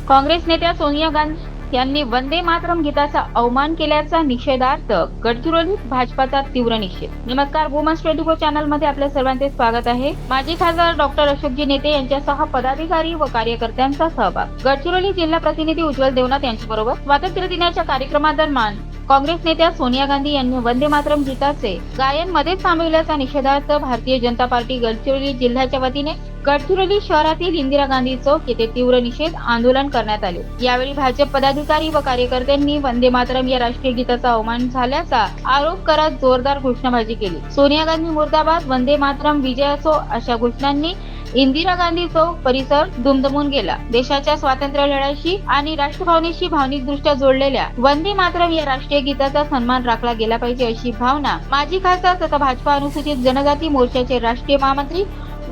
काँग्रेस नेत्या सोनिया गांधी यांनी वंदे मातरम गीताचा अवमान केल्याचा निषेधार्थ गडचिरोलीत भाजपाचा तीव्र निषेध. नमस्कार, वुमन्स 24 चॅनल मध्ये आपल्या सर्वांचे स्वागत आहे. माजी खासदार डॉक्टर अशोकजी नेते यांच्यासह पदाधिकारी व कार्यकर्त्यांचा सहभाग. गडचिरोली जिल्हा प्रतिनिधी उज्ज्वल देवनाथ यांच्याबरोबर स्वातंत्र्य दिनाच्या कार्यक्रमादरम्यान काँग्रेस नेत्या सोनिया गांधी यांनी वंदे मातरम गीताचे गायन मध्येच थांबविल्याचा निषेधार्थ भारतीय जनता पार्टी गडचिरोली जिल्ह्याच्या वतीने गडचिरोली शहरातील इंदिरा गांधी चौक येथे तीव्र निषेध आंदोलन करण्यात आले. यावेळी भाजप पदाधिकारी व कार्यकर्त्यांनी वंदे मातरम या राष्ट्रीय गीताचा अवमान झाल्याचा आरोप करत जोरदार घोषणाबाजी केली. सोनिया गांधी मुर्दाबाद, वंदे मातरम विजय असो अशा घोषणांनी इंदिरा गांधी चौक परिसर दुमदमून गेला. देशाच्या स्वातंत्र्य लढ्याशी आणि राष्ट्रभावनेशी भावनिकदृष्ट्या जोडलेल्या वंदे मातरम या राष्ट्रीय गीताचा सन्मान राखला गेला पाहिजे अशी भावना माजी खासदार तथा भाजपा अनुसूचित जनजाती मोर्चाचे राष्ट्रीय महामंत्री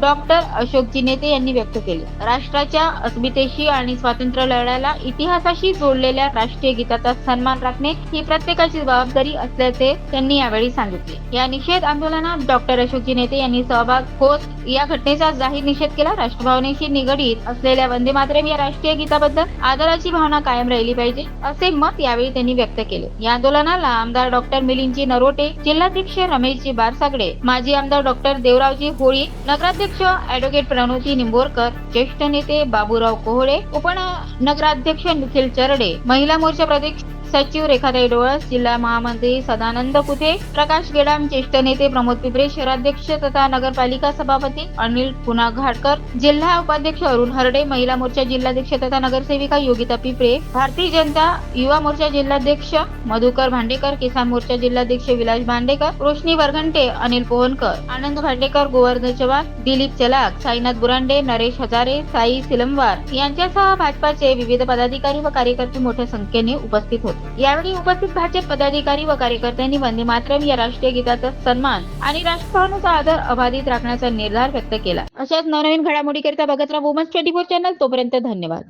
डॉक्टर अशोकजी नेते यांनी व्यक्त केले. राष्ट्राच्या अस्मितेशी आणि स्वातंत्र्य लढ्याला इतिहासाशी जोडलेल्या राष्ट्रीय गीताचा सन्मान राखणे ही प्रत्येकाची जबाबदारी असल्याचे त्यांनी यावेळी सांगितले. या निषेध आंदोलनात डॉक्टर अशोकजी नेते यांनी सहभाग होत या घटनेचा जाहीर निषेध केला. राष्ट्रभावनेशी निगडीत असलेल्या वंदे मातरम या राष्ट्रीय गीताबद्दल आदराची भावना कायम राहिली पाहिजे असे मत यावेळी त्यांनी व्यक्त केले. या आंदोलनाला आमदार डॉक्टर मिलिंदजी नरोटे, जिल्हाध्यक्ष रमेशजी बारसागडे, माजी आमदार डॉक्टर देवरावजी होळी, नगराध्यक्ष ॲडव्होकेट प्रणवती निंबोरकर, ज्येष्ठ नेते बाबूराव कोहळे, उपनगराध्यक्ष निखिल चरडे, महिला मोर्चा प्रदेश सचिव रेखाताई डोळस, जिल्हा महामंत्री सदानंद कुथे, प्रकाश गेडाम, ज्येष्ठ नेते प्रमोद पिपरे, शहराध्यक्ष तथा नगरपालिका सभापती अनिल पुनाघाटकर, जिल्हा उपाध्यक्ष अरुण हरडे, महिला मोर्चा जिल्हाध्यक्ष तथा नगरसेविका योगिता पिपरे, भारतीय जनता युवा मोर्चा जिल्हाध्यक्ष मधुकर भांडेकर, किसान मोर्चा जिल्हाध्यक्ष विलास भांडेकर, रोशनी वरघंटे, अनिल पोहनकर, आनंद भांडेकर, गोवर्धन चव्हाण, दिलीप चलाक, साईनाथ बुरांडे, नरेश हजारे, साई सिलंवार यांच्यासह भाजपाचे विविध पदाधिकारी व कार्यकर्ते मोठ्या संख्येने उपस्थित होते. यावेळी उपस्थित भाजप पदाधिकारी व कार्यकर्त्यांनी वंदे मातरम या राष्ट्रीय गीताचा सन्मान आणि राष्ट्रभावनेचा आदर अबाधित राखण्याचा निर्धार व्यक्त केला. अशाच नवनवीन घडामोडीकरिता बघत राहा वुमन्स 24 चॅनल. तोपर्यंत धन्यवाद.